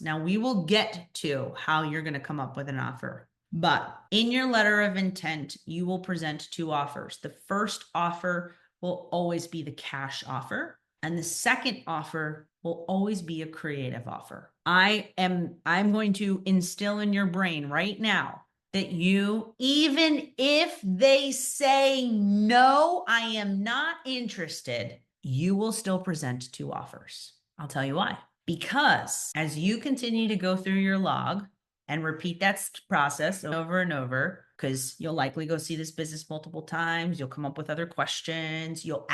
Now we will get to how you're going to come up with an offer. But in your letter of intent, you will present two offers. The first offer will always be the cash offer, and the second offer will always be a creative offer. I'm going to instill in your brain right now that you, even if they say no, I am not interested, you will still present two offers. I'll tell you why. Because as you continue to go through your log and repeat that process over and over, because you'll likely go see this business multiple times, you'll come up with other questions, you'll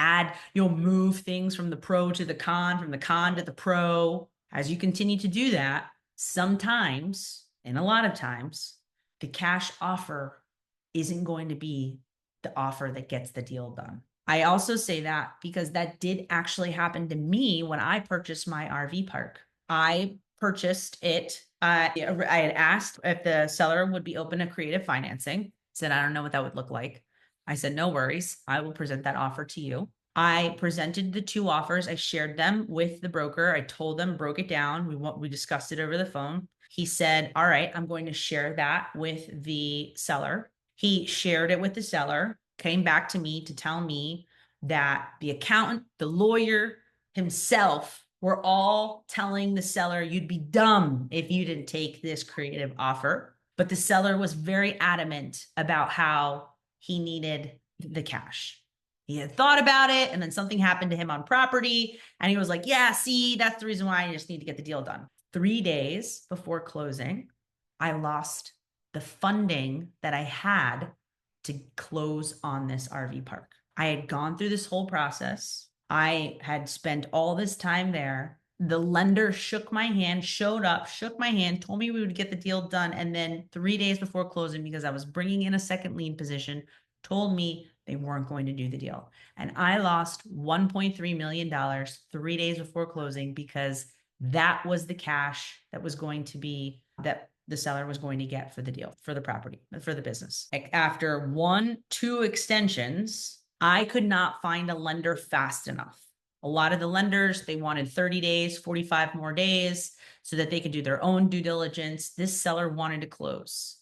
move things from the pro to the con, from the con to the pro. As you continue to do that, sometimes, and a lot of times, the cash offer isn't going to be the offer that gets the deal done. I also say that because that did actually happen to me when I purchased my RV park. I purchased it. I had asked if the seller would be open to creative financing. Said, I don't know what that would look like. I said, no worries. I will present that offer to you. I presented the two offers. I shared them with the broker. I told them, broke it down. We discussed it over the phone. He said, all right, I'm going to share that with the seller. He shared it with the seller, came back to me to tell me that the accountant, the lawyer himself were all telling the seller, you'd be dumb if you didn't take this creative offer. But the seller was very adamant about how he needed the cash. He had thought about it, and then something happened to him on property. And he was like, yeah, see, that's the reason why I just need to get the deal done. 3 days before closing, I lost the funding that I had to close on this RV park. I had gone through this whole process. I had spent all this time there. The lender shook my hand, showed up, shook my hand, told me we would get the deal done. And then 3 days before closing, because I was bringing in a second lien position, told me they weren't going to do the deal. And I lost $1.3 million 3 days before closing because that was the cash that was going to be that the seller was going to get for the deal, for the property, for the business. After 2 extensions, I could not find a lender fast enough. A lot of the lenders, they wanted 30 days, 45 more days so that they could do their own due diligence. This seller wanted to close.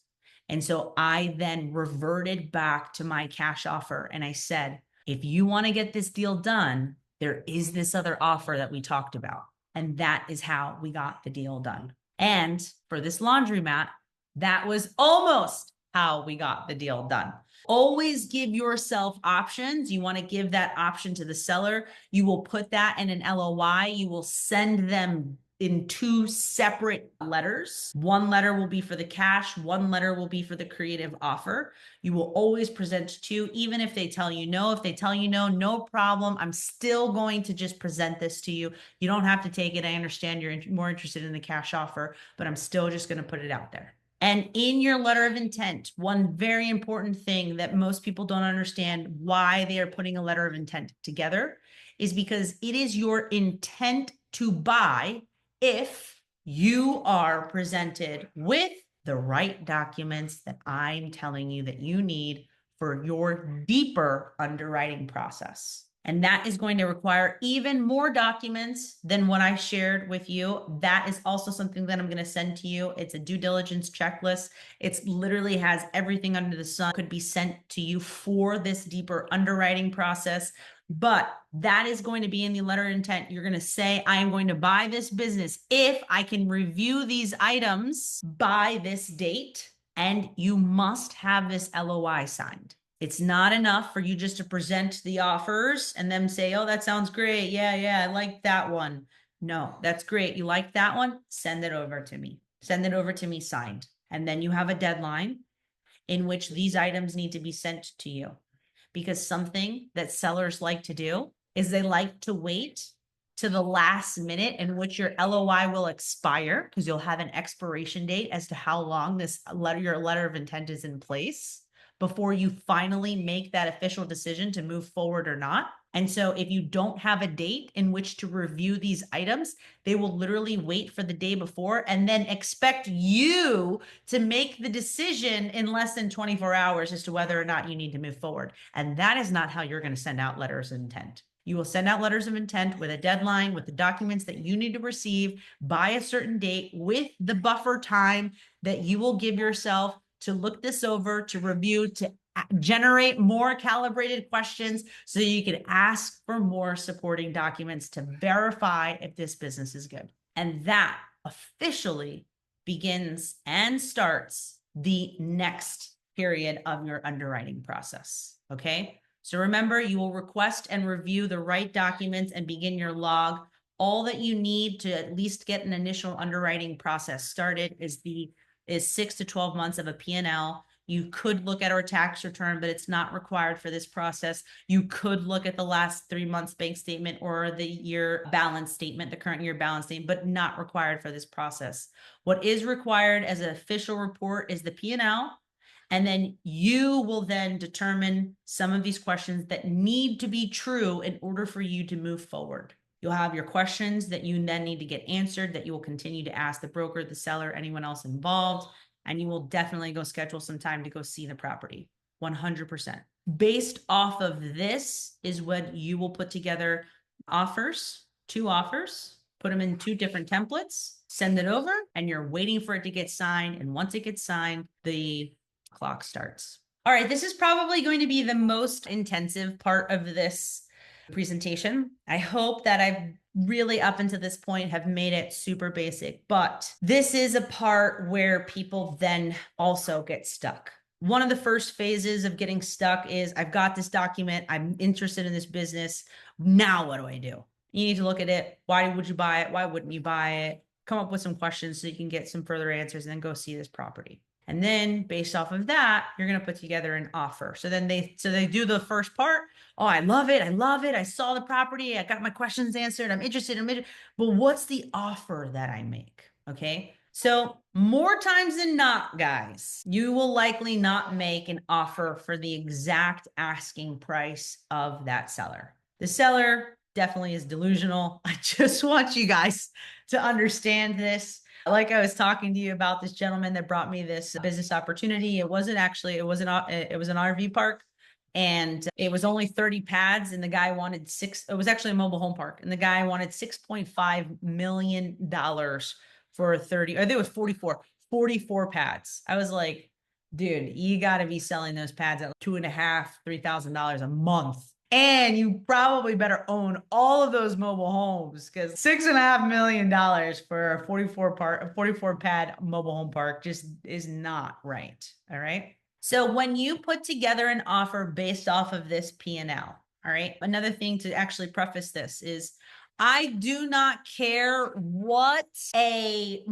And so I then reverted back to my cash offer. And I said, if you want to get this deal done, there is this other offer that we talked about. And that is how we got the deal done. And for this laundromat, that was almost how we got the deal done. Always give yourself options. You want to give that option to the seller. You will put that in an LOI. You will send them in 2 separate letters. One letter will be for the cash. One letter will be for the creative offer. You will always present 2, even if they tell you no. If they tell you no, no problem. I'm still going to just present this to you. You don't have to take it. I understand you're more interested in the cash offer, but I'm still just going to put it out there. And in your letter of intent, one very important thing that most people don't understand why they are putting a letter of intent together is because it is your intent to buy if you are presented with the right documents that I'm telling you that you need for your deeper underwriting process. And that is going to require even more documents than what I shared with you. That is also something that I'm going to send to you. It's a due diligence checklist. It literally has everything under the sun could be sent to you for this deeper underwriting process. But that is going to be in the letter of intent. You're going to say, I am going to buy this business if I can review these items by this date. And you must have this LOI signed. It's not enough for you just to present the offers and them say, oh, that sounds great. Yeah, I like that one. No, that's great. You like that one? Send it over to me. Send it over to me signed. And then you have a deadline in which these items need to be sent to you. Because something that sellers like to do is they like to wait to the last minute in which your LOI will expire, because you'll have an expiration date as to how long your letter of intent is in place before you finally make that official decision to move forward or not. And so if you don't have a date in which to review these items, they will literally wait for the day before and then expect you to make the decision in less than 24 hours as to whether or not you need to move forward. And that is not how you're going to send out letters of intent. You will send out letters of intent with a deadline, with the documents that you need to receive by a certain date, with the buffer time that you will give yourself to look this over, to review, to generate more calibrated questions so you can ask for more supporting documents to verify if this business is good. And that officially begins and starts the next period of your underwriting process. Okay. So remember, you will request and review the right documents and begin your log. All that you need to at least get an initial underwriting process started is 6 to 12 months of a P&L. You could look at our tax return, but it's not required for this process. You could look at the last 3 months bank statement or the year balance statement, the current year balance statement, but not required for this process. What is required as an official report is the P&L. And then you will then determine some of these questions that need to be true in order for you to move forward. You'll have your questions that you then need to get answered, that you will continue to ask the broker, the seller, anyone else involved. And you will definitely go schedule some time to go see the property. 100%. Based off of this is what you will put together offers, 2 offers, put them in 2 different templates, send it over, and you're waiting for it to get signed. And once it gets signed, the clock starts. All right, this is probably going to be the most intensive part of this presentation. I hope that I've really up until this point have made it super basic, but this is a part where people then also get stuck. One of the first phases of getting stuck is I've got this document, I'm interested in this business. Now what do I do? You need to look at it. Why would you buy it? Why wouldn't you buy it? Come up with some questions so you can get some further answers and then go see this property. And then based off of that, you're going to put together an offer. So then they do the first part. Oh, I love it. I love it. I saw the property. I got my questions answered. I'm interested. But what's the offer that I make? Okay. So more times than not, guys, you will likely not make an offer for the exact asking price of that seller. The seller definitely is delusional. I just want you guys to understand this. Like I was talking to you about this gentleman that brought me this business opportunity. It was an RV park, and it was only 30 pads, and the guy wanted it was actually a mobile home park, and the guy wanted $6.5 million for 30, or I think it was 44 pads. I was like, dude, you got to be selling those pads at $2,500, $3,000 a month. And you probably better own all of those mobile homes, because $6.5 million for a 44 pad mobile home park just is not right. All right. So when you put together an offer based off of this P&L, all right, another thing to actually preface this is I do not care what a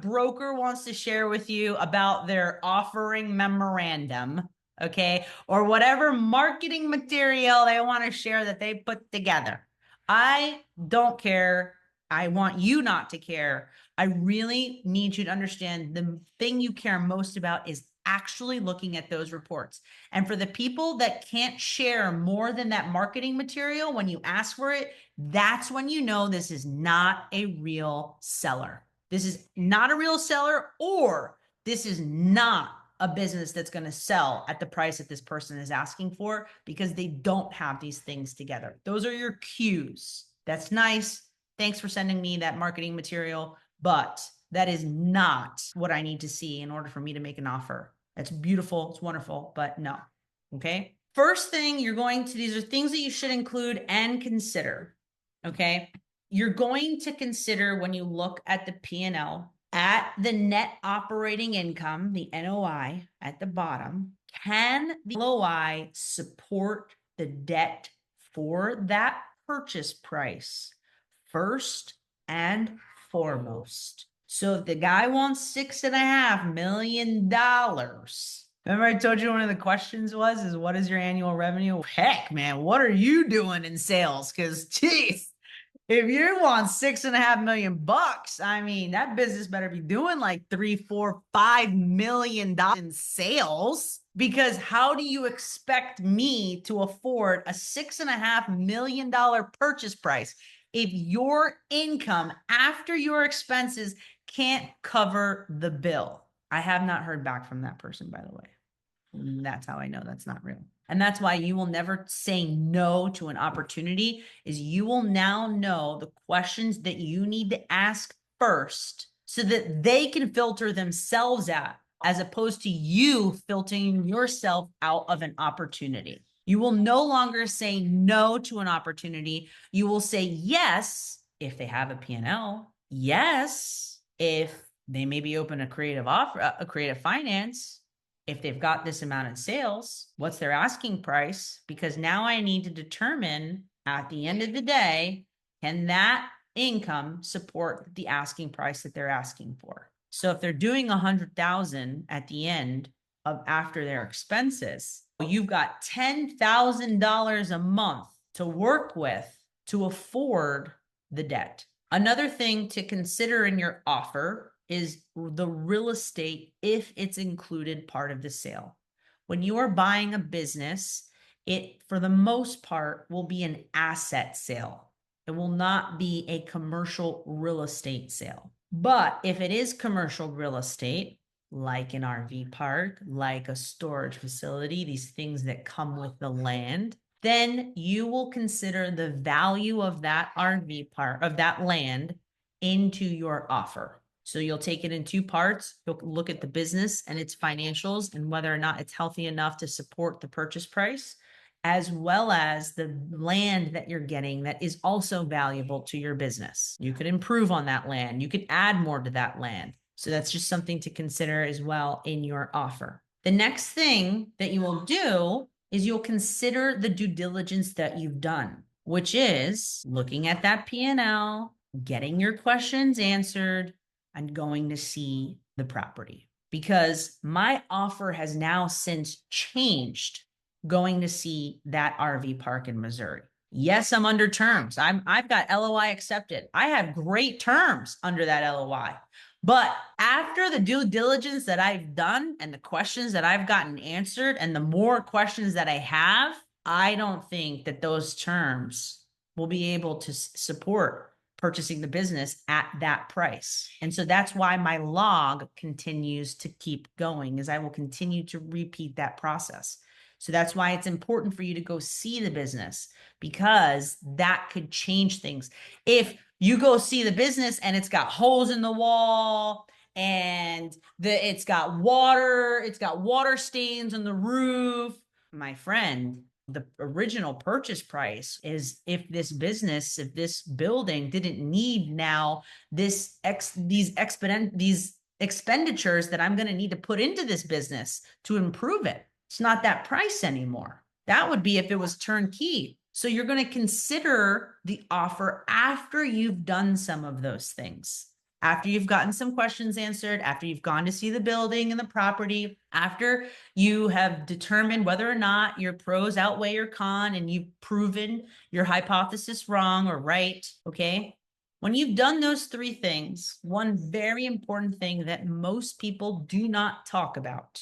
broker wants to share with you about their offering memorandum, okay, or whatever marketing material they want to share that they put together. I don't care. I want you not to care. I really need you to understand the thing you care most about is actually looking at those reports. And for the people that can't share more than that marketing material when you ask for it, that's when you know this is not a real seller. This is not a real seller, or this is not a business that's going to sell at the price that this person is asking for, because they don't have these things together. Those are your cues. That's nice. Thanks for sending me that marketing material, but that is not what I need to see in order for me to make an offer. That's beautiful. It's wonderful, but no. Okay. First thing these are things that you should include and consider. Okay. You're going to consider, when you look at the P&L, at the net operating income, the NOI at the bottom, can the LOI support the debt for that purchase price first and foremost? So if the guy wants $6.5 million, remember I told you one of the questions is what is your annual revenue? Heck, man, what are you doing in sales? Because geez, if you want $6.5 million, I mean, that business better be doing like $3, $4, $5 million in sales. Because how do you expect me to afford a $6.5 million purchase price if your income after your expenses can't cover the bill? I have not heard back from that person, by the way. That's how I know that's not real. And that's why you will never say no to an opportunity, is you will now know the questions that you need to ask first so that they can filter themselves out, as opposed to you filtering yourself out of an opportunity. You will no longer say no to an opportunity. You will say yes if they have a P&L. Yes if they maybe open a creative offer, a creative finance. If they've got this amount in sales, what's their asking price? Because now I need to determine at the end of the day, can that income support the asking price that they're asking for? So if they're doing 100,000 at the end of after their expenses, you've got $10,000 a month to work with to afford the debt. Another thing to consider in your offer is the real estate, if it's included part of the sale. When you are buying a business, it, for the most part, will be an asset sale. It will not be a commercial real estate sale. But if it is commercial real estate, like an RV park, like a storage facility, these things that come with the land, then you will consider the value of that RV park, of that land, into your offer. So you'll take it in two parts. You'll look at the business and its financials and whether or not it's healthy enough to support the purchase price, as well as the land that you're getting that is also valuable to your business. You could improve on that land. You could add more to that land. So that's just something to consider as well in your offer. The next thing that you will do is you'll consider the due diligence that you've done, which is looking at that P&L, getting your questions answered, and going to see the property. Because my offer has now since changed going to see that RV park in Missouri. Yes, I'm under terms. I've got LOI accepted. I have great terms under that LOI. But after the due diligence that I've done and the questions that I've gotten answered and the more questions that I have, I don't think that those terms will be able to support purchasing the business at that price. And so that's why my log continues to keep going, is I will continue to repeat that process. So that's why it's important for you to go see the business, because that could change things. If you go see the business and it's got holes in the wall and it's got water stains on the roof, my friend, the original purchase price is if this building didn't need now these expenditures that I'm going to need to put into this business to improve it. It's not that price anymore. That would be if it was turnkey. So you're going to consider the offer after you've done some of those things. After you've gotten some questions answered, after you've gone to see the building and the property, after you have determined whether or not your pros outweigh your con and you've proven your hypothesis wrong or right, okay? When you've done those three things, one very important thing that most people do not talk about,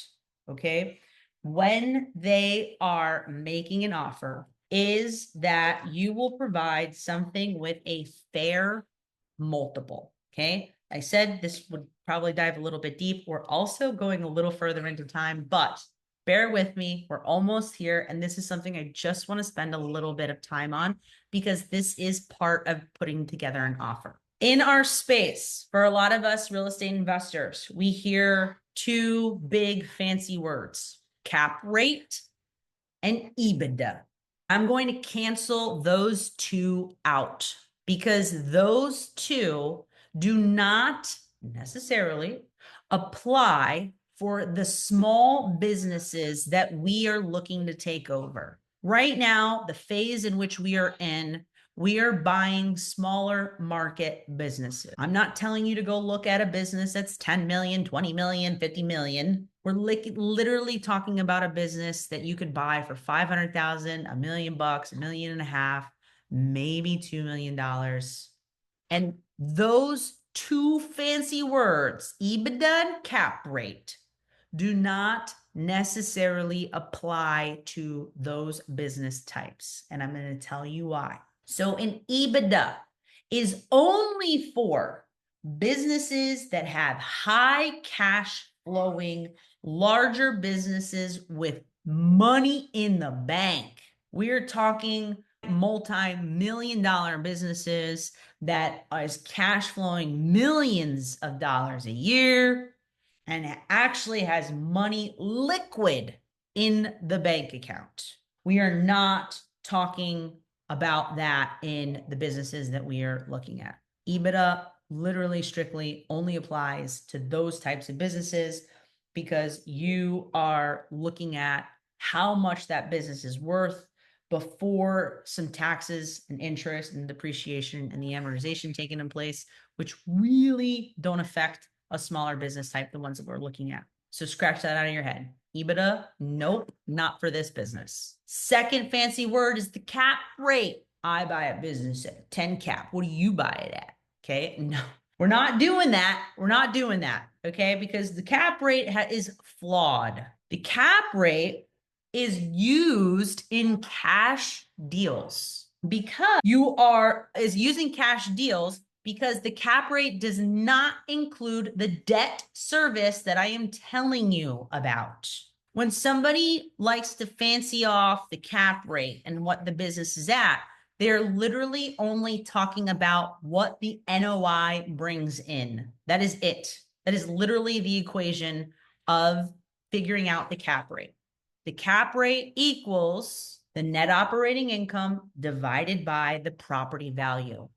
okay, when they are making an offer, is that you will provide something with a fair multiple. Okay. I said this would probably dive a little bit deep. We're also going a little further into time, but bear with me. We're almost here. And this is something I just want to spend a little bit of time on, because this is part of putting together an offer. In our space, for a lot of us real estate investors, we hear two big fancy words: cap rate and EBITDA. I'm going to cancel those two out, because those two do not necessarily apply for the small businesses that we are looking to take over. Right now, the phase in which we are in, we are buying smaller market businesses. I'm not telling you to go look at a business that's 10 million, 20 million, 50 million. We're literally talking about a business that you could buy for 500,000, $1 million, $1.5 million, maybe $2 million. And those two fancy words, EBITDA and cap rate, do not necessarily apply to those business types. And I'm going to tell you why. So an EBITDA is only for businesses that have high cash flowing, larger businesses with money in the bank. We're talking multi-million-dollar businesses that is cash flowing millions of dollars a year and actually has money liquid in the bank account. We are not talking about that in the businesses that we are looking at. EBITDA literally strictly only applies to those types of businesses because you are looking at how much that business is worth before some taxes and interest and depreciation and the amortization taken in place, which really don't affect a smaller business type, the ones that we're looking at. So scratch that out of your head. EBITDA, nope, not for this business. Second fancy word is the cap rate. I buy a business at 10 cap. What do you buy it at? Okay, no, we're not doing that. We're not doing that, okay? Because the cap rate is flawed. The cap rate is used in cash deals because is using cash deals because the cap rate does not include the debt service that I am telling you about. When somebody likes to fancy off the cap rate and what the business is at, they're literally only talking about what the NOI brings in. That is it. That is literally the equation of figuring out the cap rate. The cap rate equals the net operating income divided by the property value.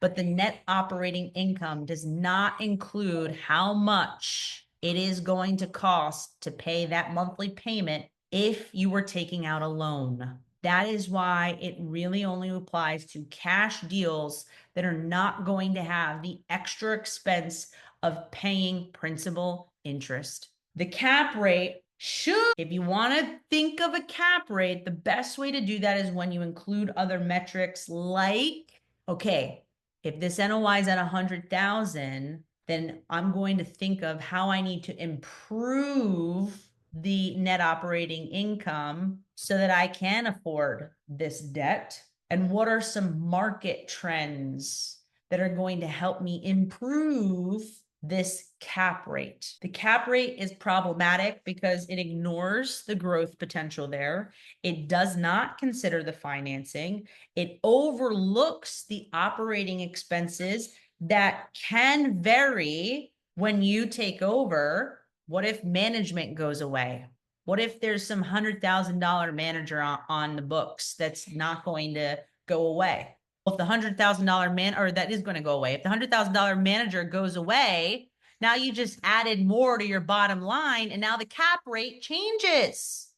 But the net operating income does not include how much it is going to cost to pay that monthly payment if you were taking out a loan. That is why it really only applies to cash deals that are not going to have the extra expense of paying principal interest. The cap rate should, if you want to think of a cap rate, the best way to do that is when you include other metrics like, okay, if this NOI is at 100,000, then I'm going to think of how I need to improve the net operating income so that I can afford this debt. And what are some market trends that are going to help me improve this cap rate? The cap rate is problematic because it ignores the growth potential there. It does not consider the financing. It overlooks the operating expenses that can vary when you take over. What if management goes away? What if there's some $100,000 manager on the books that's not going to go away? Well, if the $100,000 man, or that is going to go away, if the $100,000 manager goes away, now you just added more to your bottom line, and now the cap rate changes.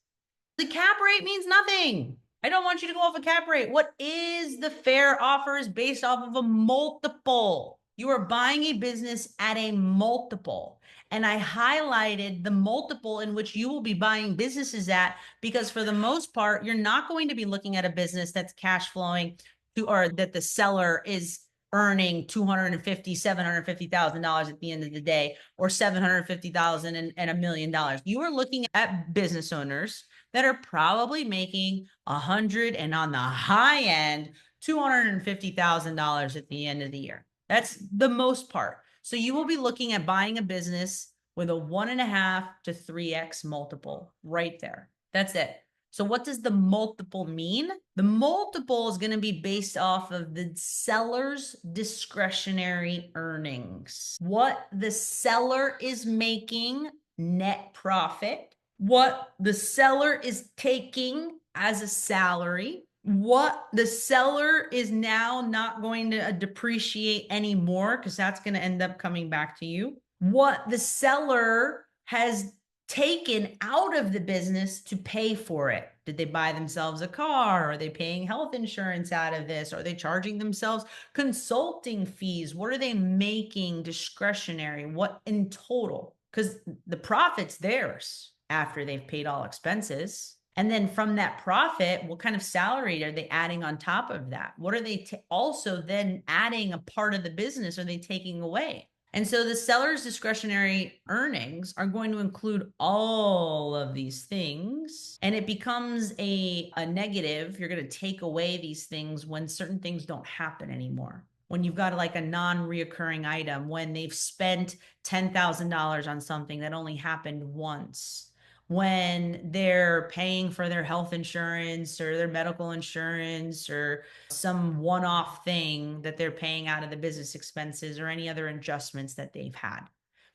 The cap rate means nothing. I don't want you to go off a cap rate. What is the fair offer is based off of a multiple. You are buying a business at a multiple. And I highlighted the multiple in which you will be buying businesses at because for the most part, you're not going to be looking at a business that's cash flowing to, or that the seller is earning $250,000, $750,000 at the end of the day, or $750,000 and $1 million. You are looking at business owners that are probably making 100 and on the high end, $250,000 at the end of the year. That's the most part. So you will be looking at buying a business with a 1.5 to 3x multiple right there. That's it. So what does the multiple mean? The multiple is going to be based off of the seller's discretionary earnings. What the seller is making net profit, what the seller is taking as a salary, what the seller is now not going to depreciate anymore because that's going to end up coming back to you, what the seller has taken out of the business to pay for it. Did they buy themselves a car? Are they paying health insurance out of this? Are they charging themselves consulting fees? What are they making discretionary? What in total? Because the profit's theirs after they've paid all expenses. And then from that profit, what kind of salary are they adding on top of that? What are they also then adding a part of the business are they taking away? And so the seller's discretionary earnings are going to include all of these things. And it becomes a negative. You're going to take away these things when certain things don't happen anymore. When you've got like a non-reoccurring item, when they've spent $10,000 on something that only happened once, when they're paying for their health insurance or their medical insurance or some one-off thing that they're paying out of the business expenses or any other adjustments that they've had.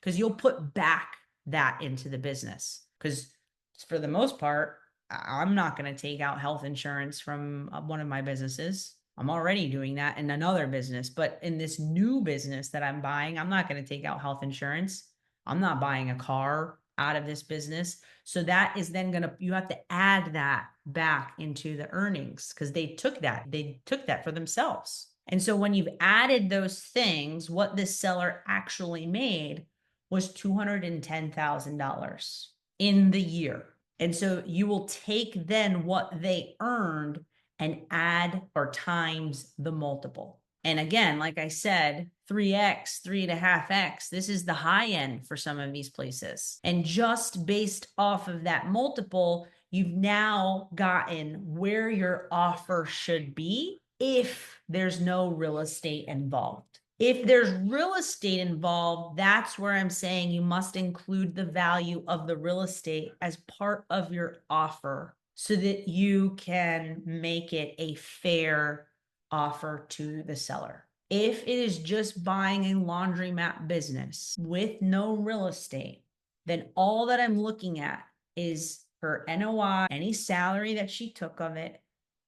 Because you'll put back that into the business. Because for the most part, I'm not going to take out health insurance from one of my businesses. I'm already doing that in another business, but in this new business that I'm buying, I'm not going to take out health insurance. I'm not buying a car out of this business. So that is then going to, you have to add that back into the earnings because they took that for themselves. And so when you've added those things, what this seller actually made was $210,000 in the year. And so you will take then what they earned and add or times the multiple. And again, like I said, 3x, 3.5x, this is the high end for some of these places. And just based off of that multiple, you've now gotten where your offer should be if there's no real estate involved. If there's real estate involved, that's where I'm saying you must include the value of the real estate as part of your offer so that you can make it a fair offer to the seller. If it is just buying a laundromat business with no real estate, then all that I'm looking at is her NOI, any salary that she took of it,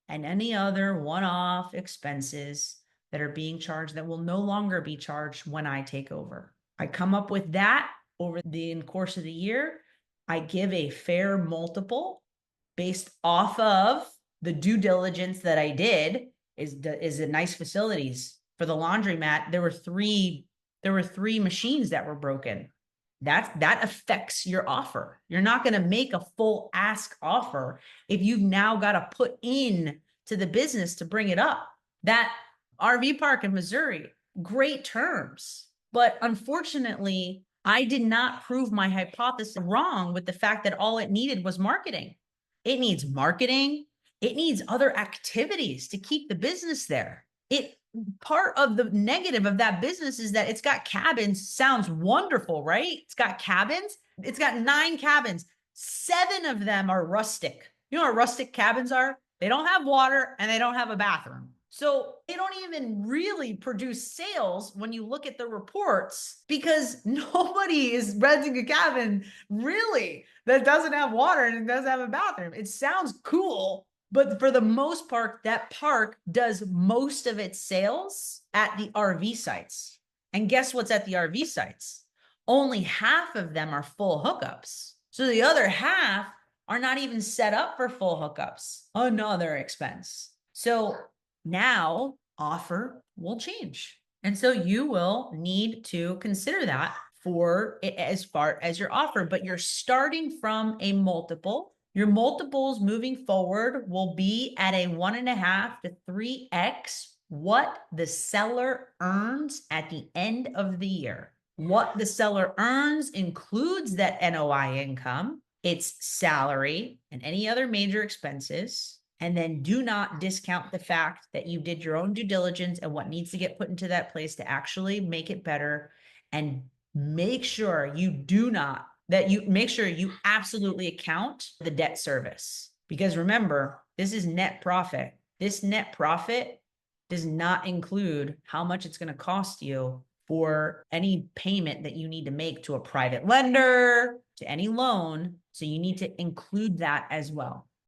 and any other one-off expenses that are being charged that will no longer be charged when I take over. I come up with that over the course of the year. I give a fair multiple based off of the due diligence that I did. Is it nice facilities? For the laundromat, there were three machines that were broken. That affects your offer. You're not going to make a full ask offer if you've now got to put in to the business to bring it up. That RV park in Missouri, great terms. But unfortunately, I did not prove my hypothesis wrong with the fact that all it needed was marketing. It needs marketing. It needs other activities to keep the business there. Part of the negative of that business is that it's got cabins. Sounds wonderful, right? It's got cabins. It's got 9 cabins. 7 of them are rustic. You know what rustic cabins are? They don't have water and they don't have a bathroom. So they don't even really produce sales when you look at the reports because nobody is renting a cabin really that doesn't have water and it doesn't have a bathroom. It sounds cool, but for the most part, that park does most of its sales at the RV sites. And guess what's at the RV sites? Only half of them are full hookups. So the other half are not even set up for full hookups. Another expense. So now offer will change. And so you will need to consider that for as far as your offer, but you're starting from a multiple. Your multiples moving forward will be at a 1.5 to 3x what the seller earns at the end of the year. What the seller earns includes that NOI income, its salary, and any other major expenses. And then do not discount the fact that you did your own due diligence and what needs to get put into that place to actually make it better. And make sure you absolutely account the debt service. Because remember, this is net profit. This net profit does not include how much it's going to cost you for any payment that you need to make to a private lender, to any loan. So you need to include that as well.